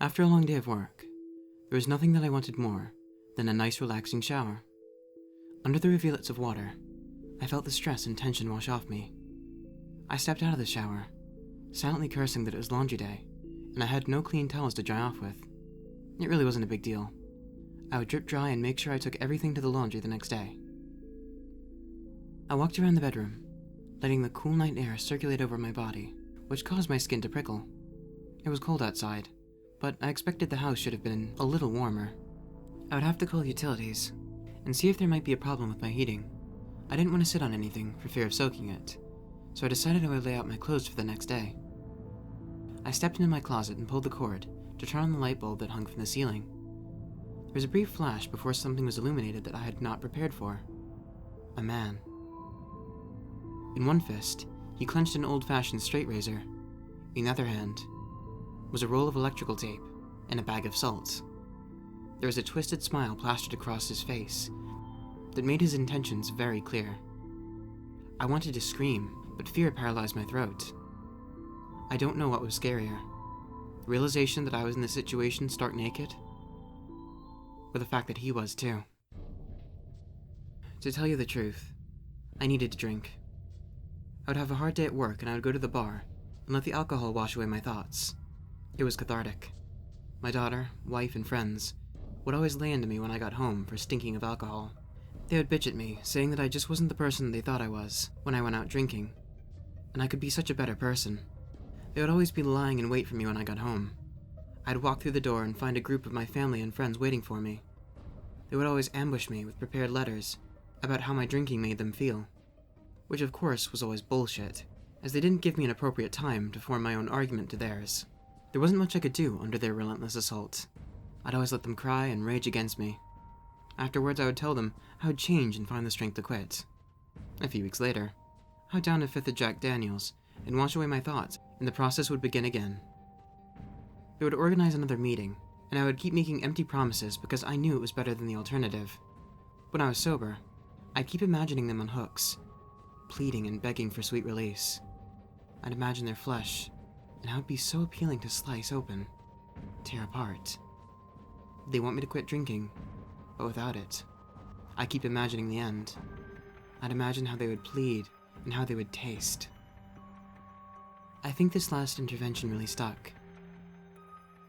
After a long day of work, there was nothing that I wanted more than a nice relaxing shower. Under the rivulets of water, I felt the stress and tension wash off me. I stepped out of the shower, silently cursing that it was laundry day, and I had no clean towels to dry off with. It really wasn't a big deal. I would drip dry and make sure I took everything to the laundry the next day. I walked around the bedroom, letting the cool night air circulate over my body, which caused my skin to prickle. It was cold outside, but I expected the house should have been a little warmer. I would have to call utilities and see if there might be a problem with my heating. I didn't want to sit on anything for fear of soaking it, so I decided I would lay out my clothes for the next day. I stepped into my closet and pulled the cord to turn on the light bulb that hung from the ceiling. There was a brief flash before something was illuminated that I had not prepared for. A man. In one fist, he clenched an old-fashioned straight razor. In the other hand was a roll of electrical tape and a bag of salt. There was a twisted smile plastered across his face that made his intentions very clear. I wanted to scream, but fear paralyzed my throat. I don't know what was scarier, the realization that I was in this situation stark naked, or the fact that he was too. To tell you the truth, I needed to drink. I would have a hard day at work and I would go to the bar and let the alcohol wash away my thoughts. It was cathartic. My daughter, wife, and friends would always lay into me when I got home for stinking of alcohol. They would bitch at me, saying that I just wasn't the person they thought I was when I went out drinking, and I could be such a better person. They would always be lying in wait for me when I got home. I'd walk through the door and find a group of my family and friends waiting for me. They would always ambush me with prepared letters about how my drinking made them feel, which of course was always bullshit, as they didn't give me an appropriate time to form my own argument to theirs. There wasn't much I could do under their relentless assault. I'd always let them cry and rage against me. Afterwards, I would tell them I would change and find the strength to quit. A few weeks later, I would down a fifth of Jack Daniels and wash away my thoughts, and the process would begin again. They would organize another meeting, and I would keep making empty promises because I knew it was better than the alternative. When I was sober, I'd keep imagining them on hooks, pleading and begging for sweet release. I'd imagine their flesh, and how it'd be so appealing to slice open, tear apart. They want me to quit drinking, but without it, I keep imagining the end. I'd imagine how they would plead and how they would taste. I think this last intervention really stuck.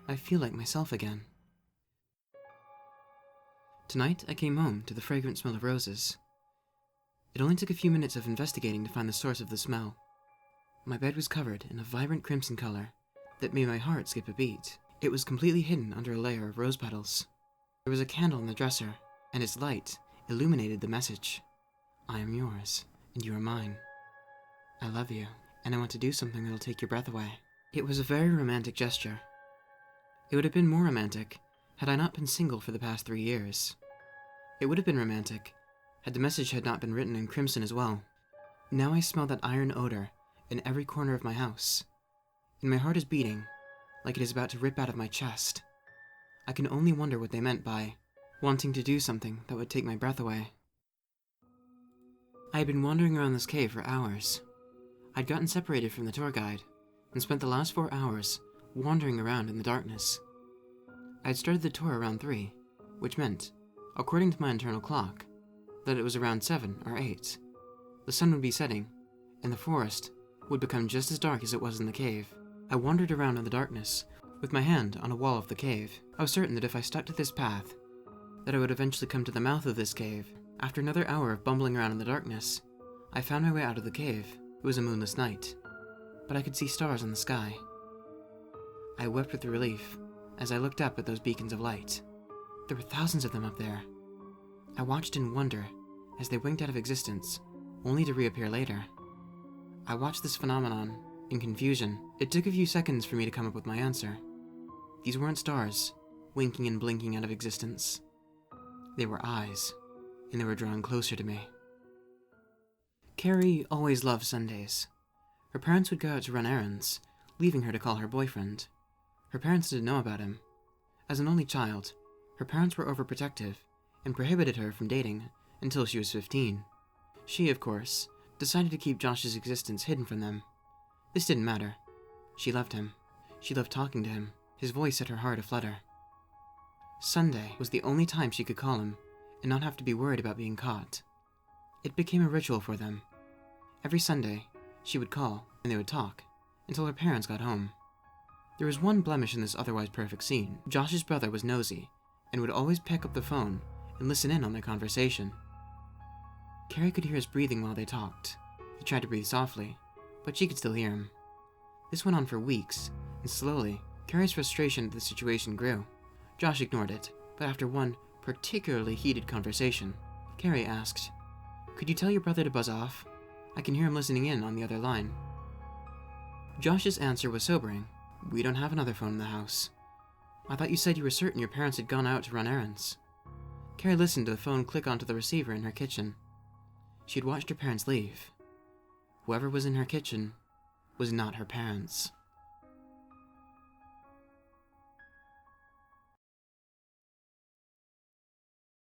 I feel like myself again. Tonight, I came home to the fragrant smell of roses. It only took a few minutes of investigating to find the source of the smell. My bed was covered in a vibrant crimson color that made my heart skip a beat. It was completely hidden under a layer of rose petals. There was a candle in the dresser, and its light illuminated the message. I am yours, and you are mine. I love you, and I want to do something that'll take your breath away. It was a very romantic gesture. It would have been more romantic had I not been single for the past 3 years. It would have been romantic had the message had not been written in crimson as well. Now I smell that iron odor in every corner of my house, and my heart is beating like it is about to rip out of my chest. I can only wonder what they meant by wanting to do something that would take my breath away. I had been wandering around this cave for hours. I'd gotten separated from the tour guide and spent the last 4 hours wandering around in the darkness. I had started the tour around 3, which meant, according to my internal clock, that it was around 7 or 8. The sun would be setting, and the forest would become just as dark as it was in the cave. I wandered around in the darkness, with my hand on a wall of the cave. I was certain that if I stuck to this path, that I would eventually come to the mouth of this cave. After another hour of bumbling around in the darkness, I found my way out of the cave. It was a moonless night, but I could see stars in the sky. I wept with relief as I looked up at those beacons of light. There were thousands of them up there. I watched in wonder as they winked out of existence, only to reappear later. I watched this phenomenon in confusion. It took a few seconds for me to come up with my answer. These weren't stars, winking and blinking out of existence. They were eyes, and they were drawing closer to me. Carrie always loved Sundays. Her parents would go out to run errands, leaving her to call her boyfriend. Her parents didn't know about him. As an only child, her parents were overprotective and prohibited her from dating until she was 15. She, of course, decided to keep Josh's existence hidden from them. This didn't matter. She loved him. She loved talking to him. His voice set her heart aflutter. Sunday was the only time she could call him and not have to be worried about being caught. It became a ritual for them. Every Sunday, she would call and they would talk until her parents got home. There was one blemish in this otherwise perfect scene. Josh's brother was nosy and would always pick up the phone and listen in on their conversation. Carrie could hear his breathing while they talked. He tried to breathe softly, but she could still hear him. This went on for weeks, and slowly, Carrie's frustration at the situation grew. Josh ignored it, but after one particularly heated conversation, Carrie asked, "Could you tell your brother to buzz off? I can hear him listening in on the other line." Josh's answer was sobering. "We don't have another phone in the house. I thought you said you were certain your parents had gone out to run errands." Carrie listened to the phone click onto the receiver in her kitchen. She had watched her parents leave. Whoever was in her kitchen was not her parents.